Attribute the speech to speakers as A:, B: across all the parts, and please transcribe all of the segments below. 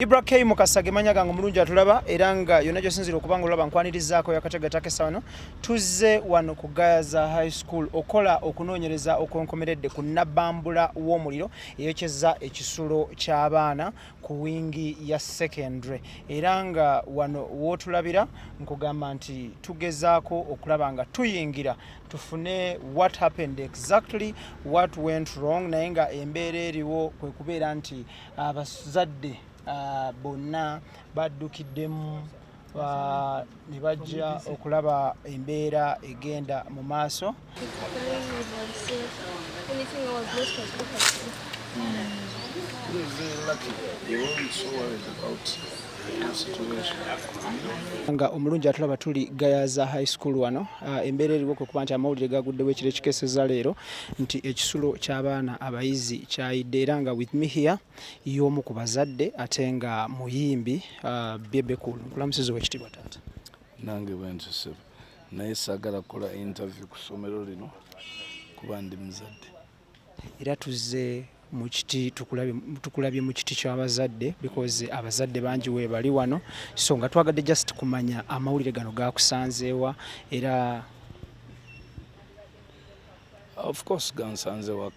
A: IBRAH Mukasa gemanya gangu mulungi atulaba era nga yonna gyosinzira okubanga olaba nkwanirizaako yakategatake sano tuzze wano ku Gayazahighschool okola okunoonyereza okonkomeredde ku nabbambula w'omuliro eyokyeza ekisulo ky'abaana ku wingi ya secondary era nga wano w'otulabira nkugamba nti tugezaako okulaba nga tuyingira tufune what happened exactly, what went wrong, naye nga embeera eriwo kwe kubeera nti abazadde bonna baddukiddemu ne bajja okulaba embeera egenda mu maaso. Nga omulungi atulaba tuli Gayazahighschool wano embeera eriwo kuba nti amawulire gaguddewo ekiro ekikeeseza leero nti ekisulo ky'abaana abayizi kyayidde era nga with me here y'omu ku bazadde ate nga muyimbi Bebecool. Nkulamusiza ow'ekitiibwa taata.
B: Nange bwentuse naye saagala kukola interview ku ssomero lino kuba ndi muzadde
A: era tuzze mu kiti tukulabye mu kiti ky'abazadde because abazadde bangi we bali wano so nga twagadde just kumanya amawulire gano gakusanzeewa era
B: of course gansanzeewa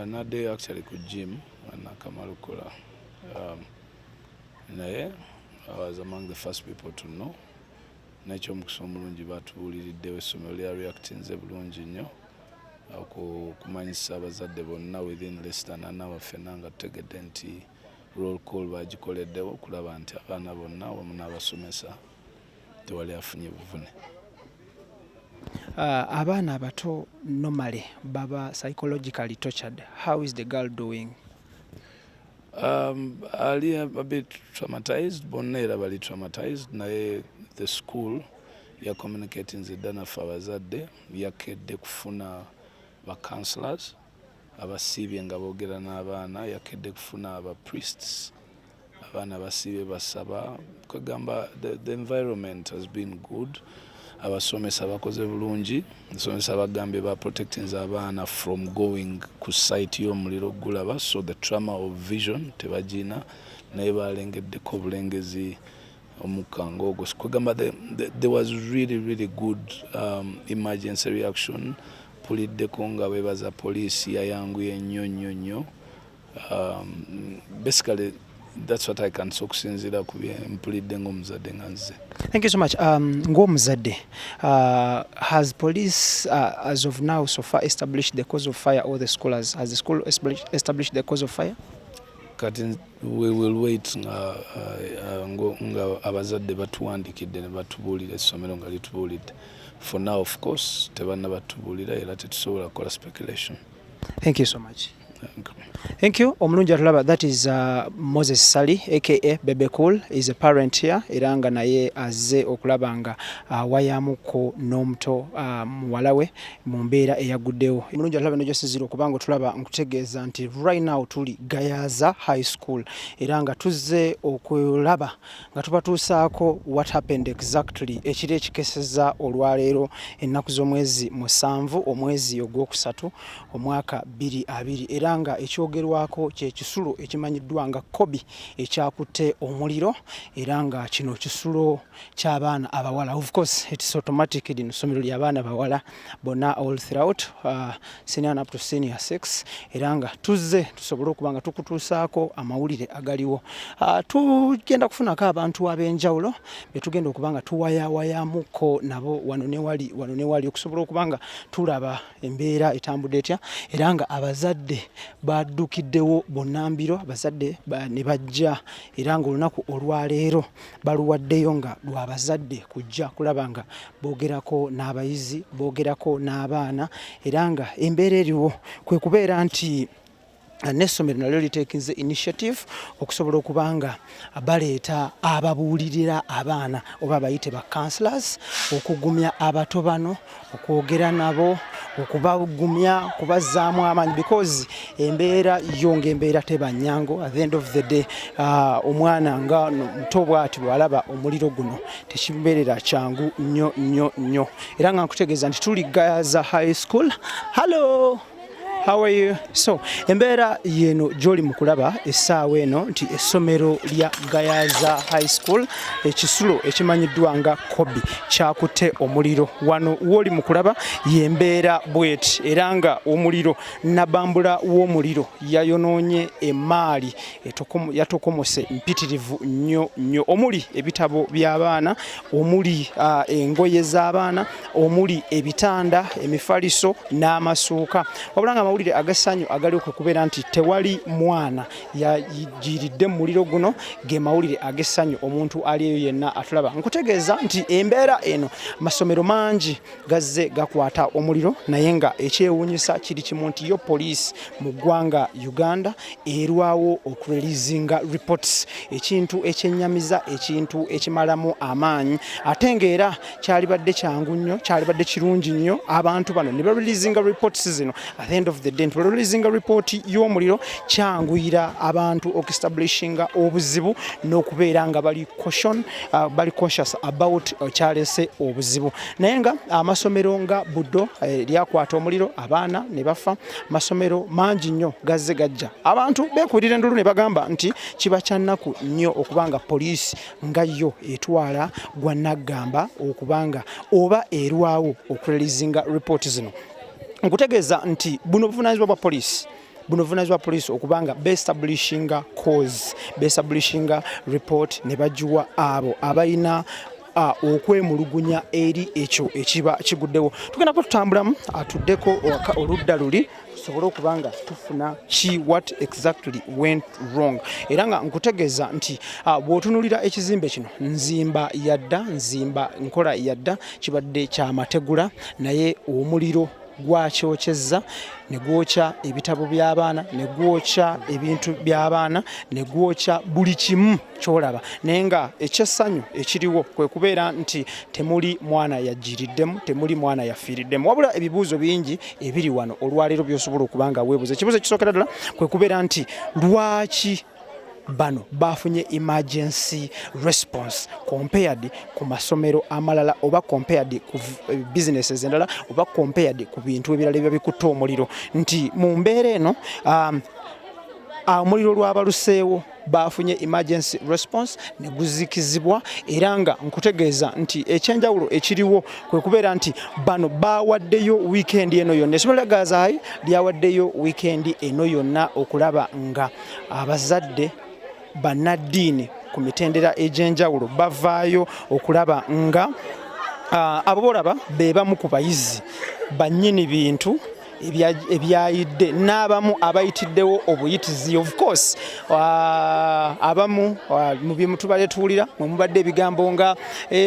B: nadde actually ku gym nakamala okukola naye I was among the first people to know n'ekyomukisa omulungi batubuuliriddewo essomero lya reactinze bulungi nnyo okumanyisa abazadde bonna within less than an hour ffenna nga tutegedde nti roll call bagikoleddewo okulaba nti abaana bonna wamu n'abasomesa tewali afunye buvune.
A: Abaana abato normally baba psychologically tortured. How is the girl doing?
B: Ali a bit traumatized, bonna era bali traumatized, naye the school ya communicating zidana for abazadde yakedde kufuna ba counselors abasiibye nga boogera n'abaana yakedde kufuna aba priests abaana basiibye basaba kugamba the environment has been good abasomesa bakoze bulungi abasomesa bagambye ba protecting abaana from going ku site y'omuliro gulaba so the trauma of vision tebagina naye balengeddeko obulengezi omukango ogwo kugamba there was really good emergency reaction puliddeko nga bebaza poliisi yayanguye nnyo basically that's what I can so kusinzira ku mpulidde ng'omuzadde nga nze.
A: Thank you so much. Ng'omuzadde, has police as of now so far established the cause of fire or the school has the school established the cause of fire?
B: Kati we will wait nga abazadde batuwandikidde ne batubuulira essomero nga litubuulidde. For now, of course, tebanna batubuulira era tetusobola kukola speculation.
A: Thank you so much. Thank you. Omulungi atulaba, that is Moses Sali aka Bebecool is a parent here era nga naye azze okulaba nga wayamuko n'omuto muwala we mu mbeera eyaguddewo. Omulungi atulaba n'egyosinzira okubanga otulaba nkutegeeza nti right now tuli Gayazahighschool era nga tuzze okulaba nga tubatuusaako what happened exactly ekiro ekikeseza olwaleero ennaku z'omwezi 7 omwezi ogwokusatu omwaka 2020 era nga ekyogerwako ky'ekisulo ekimanyiddwa nga Kobi ekyakutte omuliro era nga kino kisulo ky'abaana abawala. Of course it's automatic lino ssomero ly'abaana abawala bonna all throughout senior up to senior 6 era nga tuzze tusobole okuba nga tukutuusaako amawulire agaliwo. Tugenda kufunako abantu ab'enjawulo be tugenda okuba nga tuwayawayamuko nabo wano ne wali okusobola okuba nga tulaba embeera etambudde etya era nga abazadde baddukiddewo bonnambiro abazadde ne bajja era nga olunaku olwaleero baluwaddeyo nga lw'abazadde kujja kulaba nga boogerako n'abayizi boogerako n'abaana era nga embeera eriwo kwe kubeera nti n'essomero nalyo liteekinze initiative okusobola okuba nga baleeta ababuulirira abaana oba bayite ba counselors okugumya abato bano okwogera nabo okubagumya kubazzaamu amaanyi because embeera yonga embeera teba nnyango at the end of the day omwana nga muto bw'ati bw'alaba omuliro guno tekimubeerera kyangu nnyo era nga nkutegeeza nti tuli Gayazahighschool. Hello. How are you? So, embeera yeno gy'oli mu kulaba essaawa eno nti essomero lya Gayaza High School ekisulo ekimanyiddwa nga Kobi kyakutte omuliro. Wano w'oli mu kulaba y'embeera bw'eti era nga omuliro nabambula w'omuliro yayonoonye emmaali yatokomose mpitirivu nnyo omuli ebitabo by'abaana, omuli engoye z'abaana, omuli ebitanda, emifaliso n'amasuuka. Wabula nga amawulire agassanyu agali okubeera nti tewali mwana yajiridde mu muliro guno ge mawulire agessanyu omuntu aliyo yenna atulaba. Nkutegeeza nti embeera eno masomero mangi gazze gakwata omuliro naye nga ekyewuunyisa kiri kimu nti yo poliisi mu ggwanga Uganda erwawo okureleasinga reports, ekintu ekyennyamiza, ekintu ekimalamu amaanyi ate ng'era kyalibadde kyangu nnyo, kyalibadde kirungi nnyo abantu bano ne bareleasinga reports zino. At the end of the day releasinga report y'omuliro kyanguyira abantu okestablishinga obuzibu n'okubeera nga bali conscious about kyalese obuzibu. Naye nga amasomero nga Buddo lyakwata omuliro abaana ne bafa, masomero mangi nnyo gazze gajja. Abantu beekubirira endulu ne bagamba nti kiba kyannaku nnyo okubanga poliisi nga yo etwala gwannaggamba okubanga oba erwawo okureleasinga report zino. Nkutegeeza nti buno buvunaanyizibwa bwa poliisi okubanga beestablishinga cause, beestablishinga report ne bagiwa abo abalina okwemulugunya eri ekyo ekiba kiguddewo. Tugendako tutambulamu atuddeko oludda luli tusobole okubanga tufuna what exactly went wrong. Era nga nkutegeeza nti bw'otunulira ekizimbe kino nzimba nkola yadda kibadde kya mategula naye omuliro gwakyokyezza ne gwokya ebitabo by'abaana, ne gwokya ebintu by'abaana, ne gwokya buli kimu kyolaba. Naye nga ekyessanyu ekiriwo kwe kubeera nti temuli mwana yajjiriddemu, temuli mwana yafiiriddemu. Wabula ebibuuzo bingi ebiri wano olwaleero by'osobola okubanga weebuuza. Ekibuuzo ekisookera ddala kwe kubeera nti lwaki bano bafunye emergency response compared ku masomero amalala oba compared ku businesses endala oba compared ku bintu ebirala ebya bikutte omuliro. Nti mu mbeera eno omuliro lwabaluseewo bafunye emergency response ne guzikizibwa era nga nkutegeeza nti ekyenjawulo ekiriwo kwe kubeera nti bano bawaddeyo weekend eno yonna. Essomero lya Gayazahi lyawaddeyo weekend eno yonna okulaba nga abazadde bannaddiini ku mitendera egy'enjawulo bavaayo okulaba nga abo bolaba be bamu ku bayizi bannyini bintu ebyayidde n'abamu abayitiddewo obuyitizi. Of course abamu mu bye mutubale tuwulira mwe mubadde ebigambo nga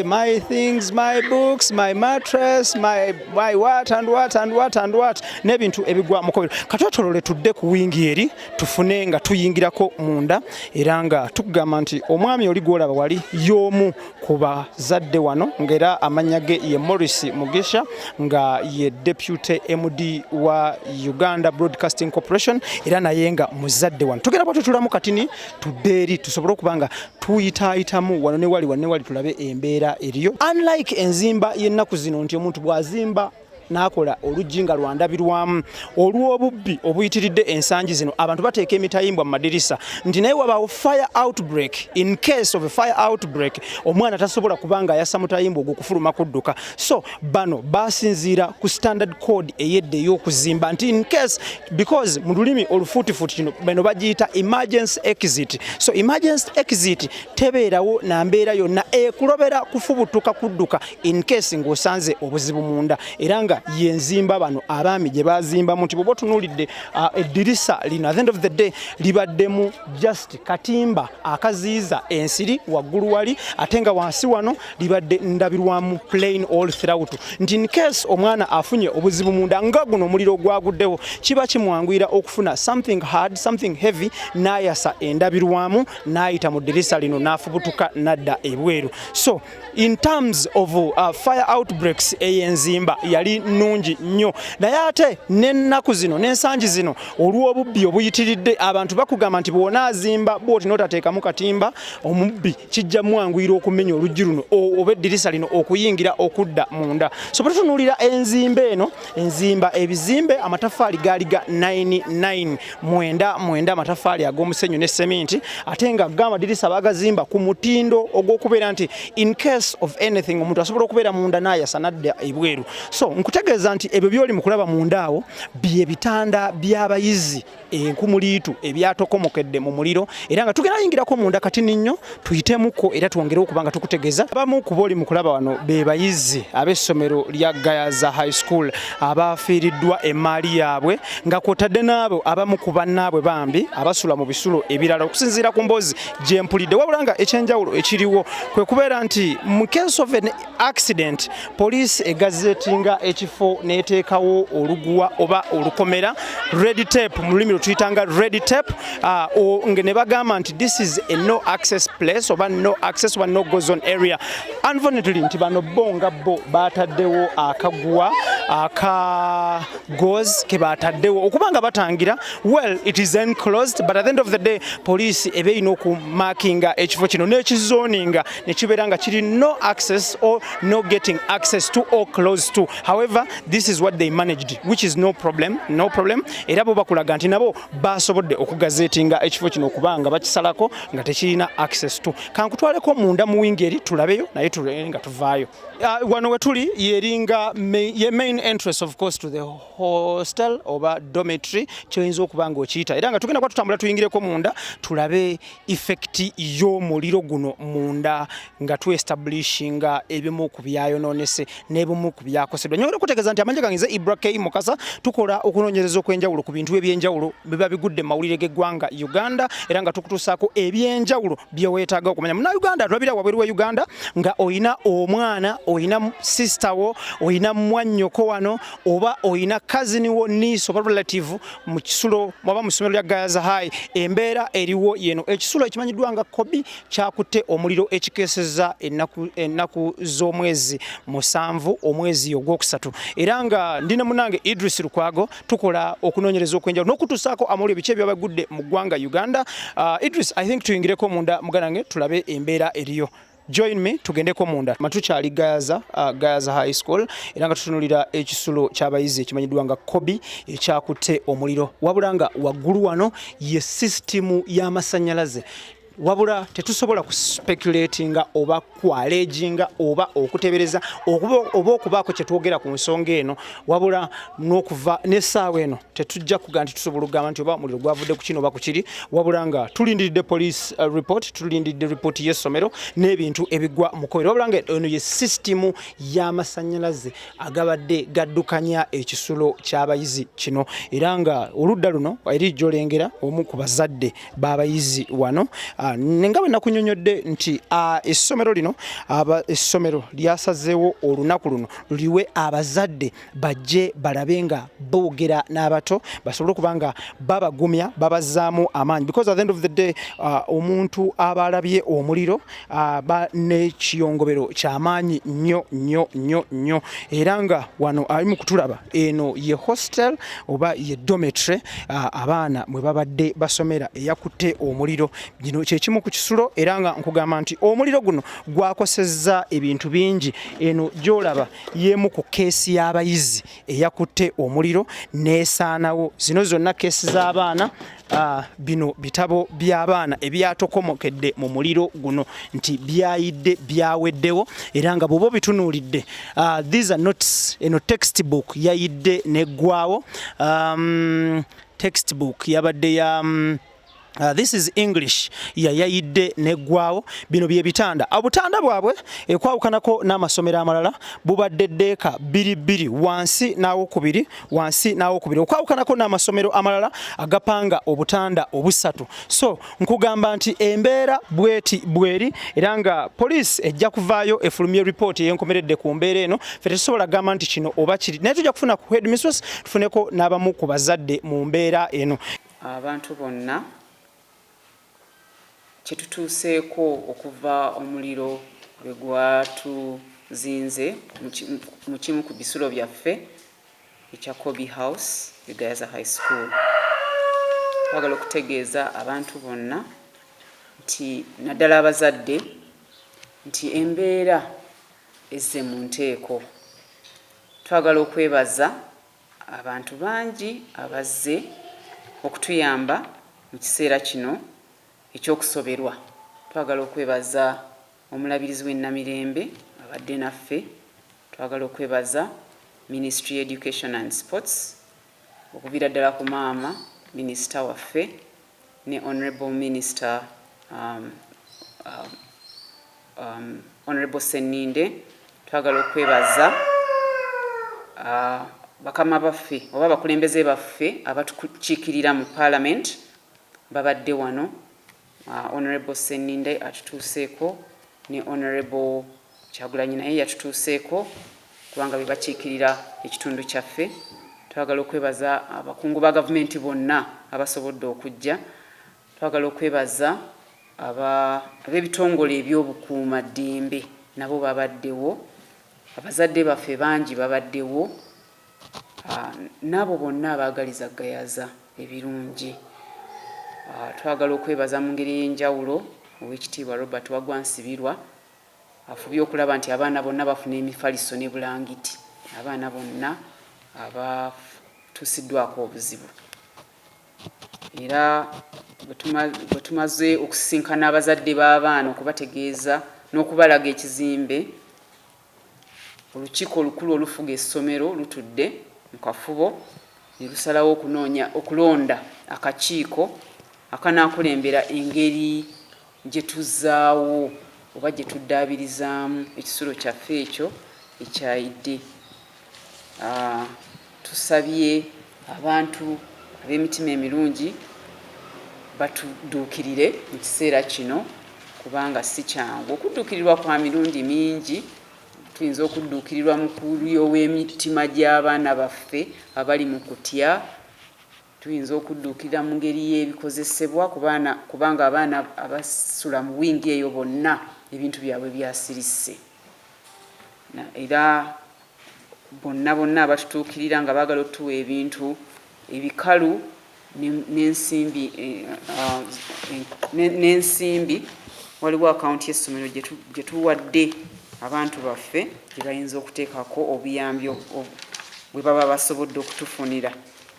A: my things, my books, my mattress, my what and what and what and what n'ebintu ebigwa mukobero. Katotolole tudde ku wingi eri tufune nga tuyingirako munda era nga tukugamba nti omwami oli gwolaba wali y'omu ku bazadde wano ng'era amannya ge ye Morris Mugisha nga ye deputy MD wa Uganda Broadcasting Corporation era naye nga muzadde wano. Tugenda batutulamu katini tuddeeri tusobole okubanga tuyitaayitamu wano ne wali tulabe embeera eriyo. Unlike enzimba y'ennaku zino nti omuntu bw'azimba n'akola oluggi nga lwandabirwamu olw'obubbi obuyitiridde ensangi zino abantu bateeka emitayimbwa mu madirisa nti naye wabaawo fire outbreak. In case of a fire outbreak omwana tasobola kubanga ayassa mutayimbwa ogwo kufuluma kudduka. So bano basinziira ku standard code eyedde ey'okuzimba nti in case because mu lulimi olufuutifuuti kino bano bagiyita emergency exit. So emergency exit tebeerawo na mbeera yonna ekulobera kufubutuka kudduka in case ng'osanze obuzibu munda. Era nga yenzimba bano abaami gye bazimbamu nti bw'oba otunuulidde eddirisa lino at the end of the day libaddemu just katimba akaziyiza ensiri waggulu wali ate nga wansi wano libadde ndabirwamu plain all throughout. Nti in case omwana afunye obuzibu munda nga guno omuliro gwaguddewo kiba kimwanguyira okufuna something hard, something heavy n'ayasa endabirwamu n'ayita mu ddirisa lino n'afubutuka n'adda ebweru. So in terms of fire outbreaks ey'enzimba yali nnungi nnyo naye ate n'ennaku zino n'ensangi zino olw'obubbi obuyitiridde abantu bakugamba nti bw'onaazimba bw'oti n'otateekamu katimba omubbi kijja mwanguyira okumenya oluggi luno oba eddirisa lino okuyingira okudda munda so bwe tutunuulira enzimba eno enzimba ebizimbe amatafaali gaali ga 99 amatafaali ag'omusenyu ne seminti ate nga g'amadirisa bagazimba ku mutindo ogw'okubeera nti in case of anything omuntu asobola okubeera munda n'ayasa nadda ebweru so nkutegeeza nti ebyo byoli mu kulaba munda awo bye bitanda by'abayizi enkumuliitu ebyatokomokedde mu muliro era nga tugenda yingirako munda kati nnyo tuyitemuko era twongere okuba nga tukutegeeza abamu ku booli mu kulaba wano be bayizi ab'essomero lya Gayazahighschool abafiiriddwa emmaali yaabwe nga kwotadde n'abo abamu ku bannaabwe bambi abasula mu bisulo ebirala okusinziira ku mboozi gye mpulidde wabula nga ekyenjawulo ekiriwo kwe kubeera nti mu case of an accident poliisi egazetinga ekifo n'eteekawo oluguwa oba olukomera red tape mu lulimi tuyitanga red tape nga ne bagamba nti this is a no access place oba no access oba no go zone area unfortunately nti bano bo nga bo bataddewo akaguwa aka goes ke bataddewo okubanga batangira well it is enclosed but at the end of the day police ebe ino ku markinga ekifo kino n'ekizoninga ne kibeera nga kiri no access or no getting access to or close to however this is what they managed which is no problem era bo bakulaga nti nabo basobodde okugazetinga ekifo kino okubanga bakisalako nga tekirina access to kankutwaleko munda mu wingeri tulabeyo naye nga tuvaayo wano wetuli yeringa ye main entrance of course to the hostel oba dormitory kyoyinza okubanga okiyita era nga tugenda kwa tutambula tuyingireko munda tulabe effect y'omuliro guno munda nga tuestablishinga ebimu ku byayononese n'ebimu ku byakosedwa nyongera okutegeeza nti amanje gange IBRAH Mukasa tukola okunoonyereza okwenjawulo ku bintu ebyenjawulo biba bigudde mawulire g'eggwanga Uganda era nga tukutuusaako ebyenjawulo bye weetaaga okumanya muna Uganda tulabira wabweru wa Uganda nga oyina omwana oyina sister wo oyina mwannyoko wano oba oyina cousin wo niece oba relative mu kisulo oba mu ssomero lya Gayaza High embeera eriwo yeno ekisulo ekimanyiddwa nga Kobi kyakutte omuliro ekikeeseza ennaku z'omwezi 7 omwezi ogwokusatu era nga ndina munange Idris Lukwago tukola okunoonyereza okwenjawulo n'okutuusaako amawulire biki ebyabagudde mu ggwanga Uganda Idris I think tuyingireko munda muganange tulabe embeera eriyo join me tugendeko munda matukyali Gayaza High School era nga tutunulira ekisulo ky'abayizi ekimanyiddwa nga Kobi ekyakutte omuliro wabula nga waggulu wano ye system y'amasannyalaze wabula tetusobola kuspeculatinga oba kwaleginga oba okutebereza oba okubaako kyetwogera ku nsonga eno wabula n'okuva n'essaawa eno tetujja kuga nti tusobola okugamba nti oba omuliro gwavudde ku kino oba ku kiri wabula nga tulindiridde police report tulindiridde report y'essomero n'ebintu ebigwa mu kobera wabula nga eno ye system y'amasannyalaze agabadde gaddukanya ekisulo ky'abayizi kino era nga oludda luno eri gy'olengera omu ku bazadde b'abayizi wano nenga bwe nakunyonyodde nti essomero lino essomero lyasazeewo olunaku luno luliwe abazadde bajje balabe nga boogera n'abato basobole okuba nga babagumya babazaamu amaanyi because at the end of the day omuntu abalabye omuliro n'ekiyongobero ky'amaanyi nnyo era nga wano ali mu kutulaba eno ye hostel oba ye dormitory abaana mwe babadde basomera eyakutte omuliro gino kyekimu ku kisulo era nga nkugamba nti omuliro guno gwakosezza ebintu bingi eno gy'olaba yemu ku keesi y'abayizi eyakutte omuliro n'esaanawo zino zonna keesi z'abaana bino bitabo by'abaana ebyatokomokedde mu muliro guno nti byayidde byaweddewo era nga bw'oba bitunuulidde these are notes eno textbook yayidde neggwawo textbook yabadde ya this is English yayidde neggwawo bino bye bitanda obutanda bwabwe ekwawukanako n'amasomero amalala bubadde ddeeka 2 wansi n'awokubiri wansi n'awokubiri okwawukanako n'amasomero amalala agapanga obutanda obusatu so nkugamba nti embeera bweri era nga police ejja kuvaayo efulumye report yenkomeredde ku mbeera eno fe tetusobola gamba nti kino oba kiri naye tujja kufuna ku headmistress tufuneko n'abamu ku bazadde mu mbeera eno
C: abantu bonna kyetutuuseeko okuva omuliro lwe gwatutuuka zinze mu kimu ku bisulo byaffe ekya Kobe House e Gayazahighschool. Twagala okutegeeza abantu bonna nti naddala abazadde nti embeera ezze mu nteeko. Twagala okwebaza abantu bangi abazze okutuyamba mu kiseera kino ekyokusoberwa. Twagala okwebaza omulabirizi w'ennamirembe abadde naffe. Twagala okwebaza Ministry Education and Sports okuviira ddala ku maama minisita waffe ne Honorable Minister Honorable Seninde. Twagala okwebaza bakama baffe oba abakulembeze baffe abatukiikirira mu Parliament babadde wano. Honorable Seninde atutuuseeko ne Honorable Kyagulanyi naye yatutuuseeko kubanga bebakiikirira ekitundu kyaffe. Twagala okwebaza abakungu ba gavumenti bonna abasobodde okujja. Twagala okwebaza ab'ebitongole ebyobukuuma ddembe nabo babaddewo. Abazadde baffe bangi babaddewo. N'abo bonna abaagaliza Gayaza ebirungi. Twagala okwebaza mu ngeri ey'enjawulo Oweekitiibwa Robert Wagwansibirwa afubye okulaba nti abaana bonna bafuna emifaliso ne bulangiti, abaana bonna abatuusiddwako obuzibu. Era bwe tumaze okusisinkana abazadde b'abaana okubategeeza n'okubalaga ekizimbe, olukiiko olukulu olufuga essomero lutudde mu kafubo ne lusalawo okulonda akakiiko akanaakulembera engeri gye tuzzaawo oba gye tuddaabirizaamu ekisulo kyaffe ekyo ekyayidde. Tusabye abantu ab'emitima emirungi batudduukirire mu kiseera kino kubanga si kyangu. Okudduukirirwa kwa mirundi mingi. Tuyinza okudduukirirwa mu kulyowa emitima gy'abaana baffe abali mu kutya. Tuyinza okudduukirira mu ngeri y'ebikozesebwa kubanga abaana abasula mu wingi eyo bonna ebintu byabwe byasirise. Era bonna abatutuukirira nga baagala otuwa ebintu ebikalu n'ensimbi. Waliwo akawunti y'essomero gye tuwadde abantu baffe gye bayinza okuteekako obuyambi bwe baba basobodde okutufunira.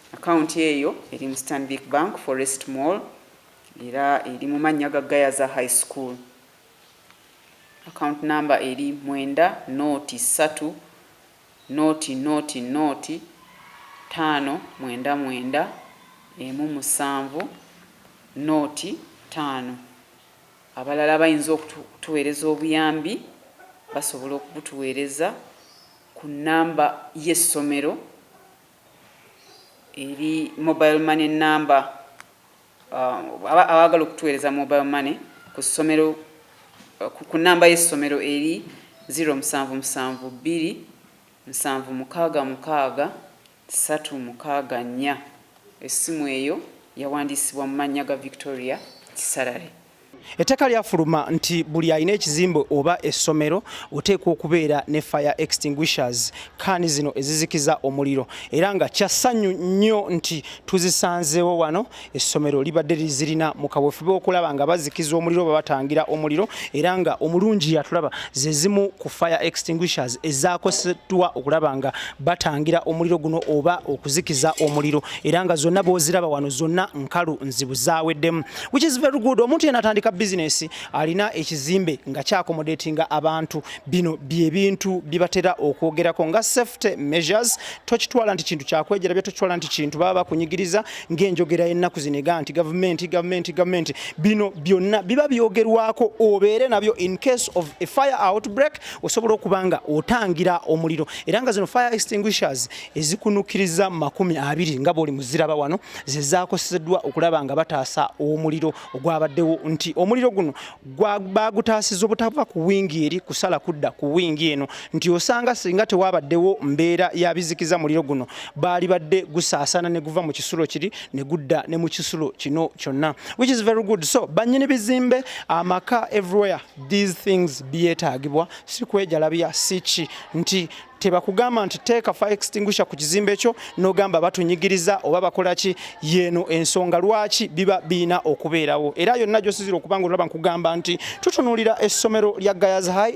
C: Akawunti eyo eri mu Stanbic Bank Forest Mall era eri mu mannya ga Gayazahighschool. Account number eri 90000599 Abalala bayinza okutuweereza obuyambi basobola okubutuweereza ku namba y'essomero eri mobile money number. Abagala okutuweereza mobile money ku ssomero ku namba y'essomero eri 0772766364. Essimu eyo yawandiisibwa mu mannya ga Victoria Kisarale.
A: Ettaka lyafuluma nti buli alina ekizimbe oba essomero oteekwa okubeera ne fire extinguishers, kaani zino ezizikiza omuliro, era nga kyassanyu nnyo nti tuzisanzeewo wano. Essomero libadde lizirina mu kaweefube okulaba nga bazikiza omuliro babatangira omuliro, era nga omulungi yatulaba ze zimu ku fire extinguishers ezaakoseddwa okulaba nga batangira omuliro guno oba okuzikiza omuliro, era nga zonna b'oziraba wano zonna nkalu nzibu zaaweddemu, which is very good. Omuntu yenna atandika business alina ekizimbe nga kyakomodatinga abantu. Bino byebintu bibatera okwogerako nga safety measures. Tokitwala nti kintu kyakwejera bye, tokitwala nti kintu baba bakunyigiriza ng'enjogera y'ennaku zinega nti government. Bino byonna biba byogerwako obeere nabyo in case of a fire outbreak osobola okubanga otangira omuliro, era nga zino fire extinguishers ezikunukiriza 20 nga bw'oli muziraba wano ze zaakoseddwa okulaba nga bataasa omuliro ogwabaddewo nti omuliro guno bagutaasiza obutava ku wingi eri kusala kudda ku wingi eno nti osanga singa tewabaddewo mbeera ya bizikiza muliro guno baali badde gusaasana ne guva mu kisulo kiri ne gudda ne mu kisulo kino kyonna, which is very good. So bannyini bizimbe amaka everywhere these things byetaagibwa, si kwejalabya siki nti tebakugamba nti teeka fire extinguisher ku kizimbe ekyo n'ogamba batunyigiriza oba bakola ki, yeeno ensonga lwaki biba biina okubeerawo. Era yonna gy'osizira okubanga olaba nkugamba nti tutunuulira essomero lya Gayaza High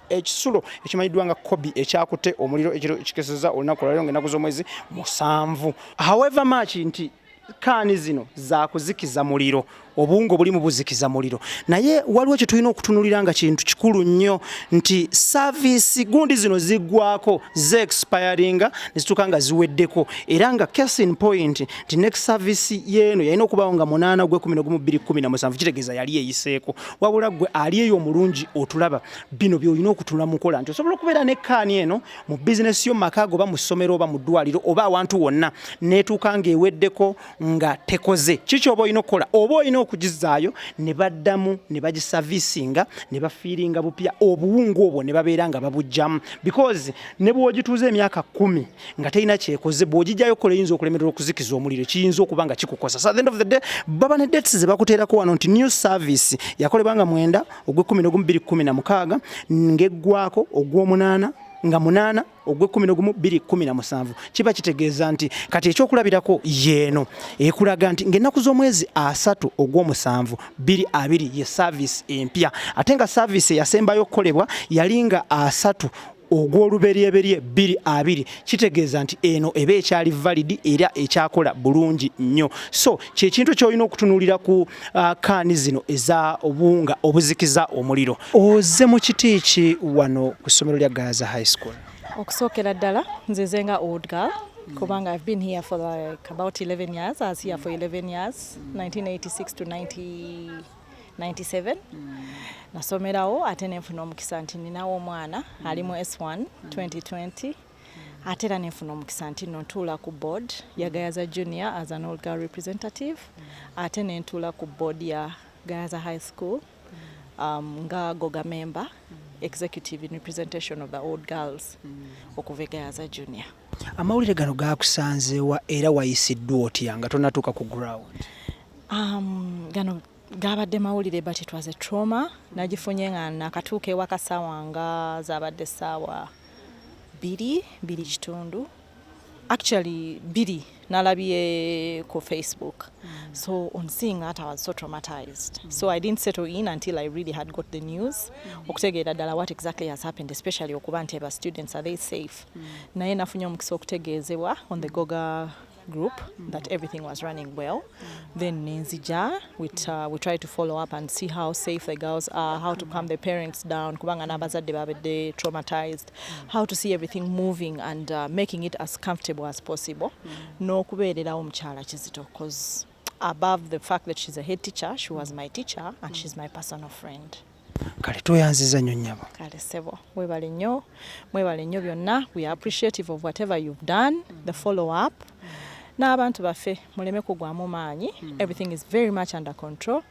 A: ekisulo ekimanyiddwa nga Kobi ekyakutte omuliro ekiro ekikeseza olunaku lwaleero ng'ennaku z'omwezi 7. However much nti kaani zino za kuzikiza muliro, obungo buli mu buzikiza muliro, naye waliwo kye tulina okutunulira nga kintu kikulu nnyo nti service gundi zino ziggwako ze-expiringa ne zituuka nga ziweddeko, era nga case in point nti next service yeeno yalina okubaawo nga 8/11/2017 kitegeeza yali eyiseeko. Wabula gwe ali eyo omulungi otulaba bino by'olina okutula mukola nti osobola okubeera ne kaani eno mu bizinesi yo maka oba mu ssomero oba mu ddwaliro oba awantu wonna neetuuka ng'eweddeko nga tekoze kiki oba olina okukola, oba olina okugizaayo ne baddamu ne bagisavisinga ne bafiiringa bupya obuwungu obwo ne babeera nga babujjamu, because ne bw'ogituuza emyaka 10 nga terina kyekoze bw'ogijjayo kola eyinza okulemerera okuzikiza omuliro, kiyinza okuba nga kikukosa. So at the end of the day baba ne dates ze bakuteerako wano nti new service yakolebwa nga 9/11/2016 ng'eggwako ogw'omunaana nga 8/11/2017 kiba kitegeeza nti kati ekyokulabirako yeeno ekulaga nti ng'ennaku z'omwezi 3 ogw'omusanvu 2020 ye service empya, ate nga service eyasembayo okukolebwa yali nga 3 ogw'oluberyeberye 2020, kitegeeza nti eno eba ekyali valid era ekyakola bulungi nnyo. So kyekintu ky'olina okutunuulira ku kaani zino eza obunga obuzikiza omuliro. Oze mu kiti ki wano ku ssomero lya Gayaza High School?
D: Okusookera ddala nzize nga old girl kubanga I've been here for like about 11 years. I was here for 11 years, 1986 to 1997. Nasomerawo ate nenfuna omukisa nti ninawo omwana ali mu S1 2020. Ate era nenfuna omukisa nti ntuula ku board ya Gayaza Junior as an old girl representative. Ate nentuula ku board ya Gayaza High School nga goga member executive in representation of the old girls okuva Gayaza Junior.
A: Amawulire gano gaakusanzeewa era wayisiddwa otya nga tonatuuka ku ground?
D: Gano gabadde mawulire but it was a trauma. Nagifunye nga nakatuuka ewaka ssaawa nga zaabadde ssaawa 2 actually 2 nalabye ku Facebook. So on seeing that I was so traumatized. So I didn't settle in until I really had got the news. Okutegeera ddala what exactly has happened, especially okuba nti aba students are they safe. Naye nafunye omukisa okutegeezebwa on the Goga group that everything was running well. Then Nenzija, we try to follow up and see how safe the girls are, how to calm the parents down, kubanga nabazadde babadde traumatized, how to see everything moving and making it as comfortable as possible. No kubeererawo omukyala Kizito, because above the fact that she's a head teacher, she was my teacher and she's my personal friend.
A: Kale toyanziza nnyo nnyabo.
D: Kale sebo mwebale nnyo byonna. We are appreciative of whatever you've done, the follow up. N'abantu baffe muleme kugwamu maanyi. Everything is very much under control.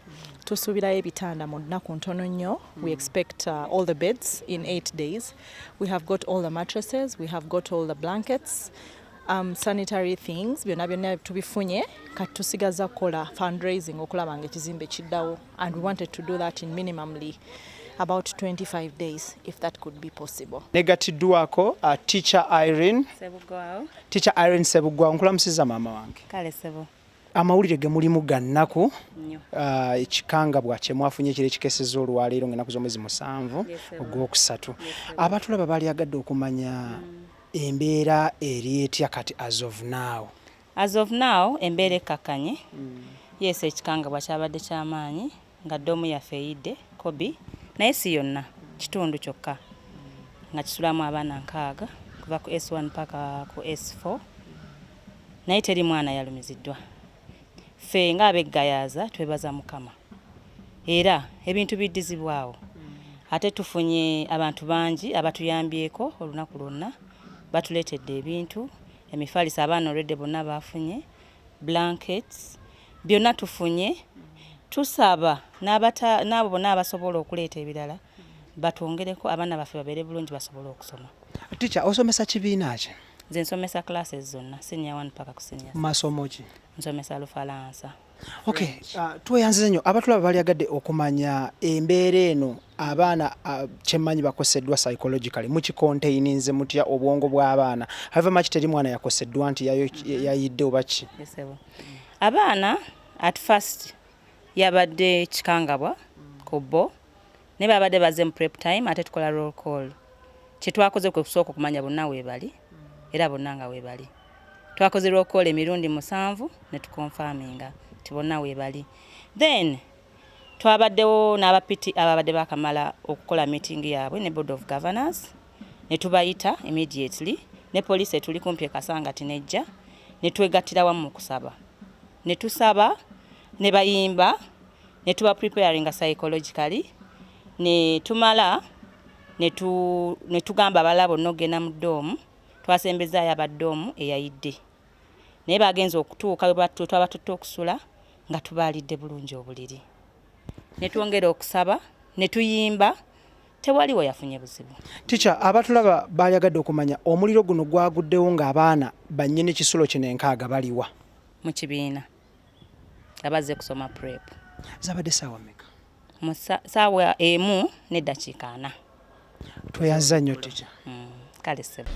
D: Tusuubirayo ebitanda mu nnaku ntono nnyo. We expect all the beds in 8 days. We have got all the mattresses, we have got all the blankets, sanitary things byonna tubifunye. Kati tusigaza kukola fundraising okulaba nga ekizimbe kiddawo, and we wanted to do that in minimally about 25 days if that could be possible.
A: Negatiddwako teacher Irene Sebugwawo, nkulamusiza maama wange.
E: Kale sebo.
A: Amawulire ge mulimu gannaku ekikangabwa kye mwafunye ekiro ekikeseza olwaleero ng'ennaku z'omwezi 7 ogwokusatu. Abatulaba baali agadde okumanya embeera eri etya kati as of now?
E: As of now embeera ekkakanye. Yes, ekikangabwa kyabadde ky'amaanyi nga ddomu yaffe eyidde Kobi, naye si yonna, kitundu kyokka nga kisulamu abaana 6 kuva ku S1 paka ku S4, naye teri mwana yalumiziddwa. Ffe nga ab'Egayaza twebaza Mukama era ebintu biddizibwawo. Ate tufunye abantu bangi abatuyambyeko olunaku lwonna, batuleetedde ebintu, emifaalisa abaana already bonna bafunye, blankets byonna tufunye. tusaba n'abo bonna abasobola okuleeta ebirala batwongereko abaana baffe babeere bulungi basobole okusoma.
A: Teacher, osomesa kibiina ki?
E: Nze nsomesa classes zonna senior 1 paka ku senior 6.
A: Masomo ki?
E: Nsomesa Lufalansa.
A: Okay, tweyanziza nnyo abatulaba balyagadde okumanya embeera eno abaana kyemmanyi bakoseddwa psychologically mukicontaininze mutya obwongo bw'abaana however much teri mwana yakoseddwa nti yayidde oba ki?
E: Abaana at first yabadde kikangabwa ku bo ne babadde bazze mu prep time ate tukola roll call. Kyetwakoze kwe kusooka okumanya bonna weebali era bonna nga weebali. Twakoze roll call emirundi 7 ne tukonfaminga ti bonna weebali. Then twabaddewo n'abapiti ababadde bakamala okukola meeting yaabwe ne board of governors ne tubayita immediately ne police tuli kumpi Kasanga tinejja ne twegattira wamu kusaba. Ne tusaba ne bayimba ne tuba preparing psychologically ne tumala ne tugamba abalabo nogena mu doomu twasembezaayo abadoomu eyayidde naye bagenza okutuuka twaba tutta okusula nga tubaalidde bulungi obuliri ne twongera okusaba ne tuyimba tewaliwo yafunye buzibu.
A: Teacher, abatulaba balyagadde okumanya omuliro guno gwaguddewo ng'abaana bannyini kisulo kino enkaaga baliwa
E: mu kibiina abazze kusoma prep.
A: Zabadde ssaawa mmeka?
E: Mu ssaawa 1 n'eddakiika 4.
A: Tweyanziza nnyo teacher.
E: Kale ssebo.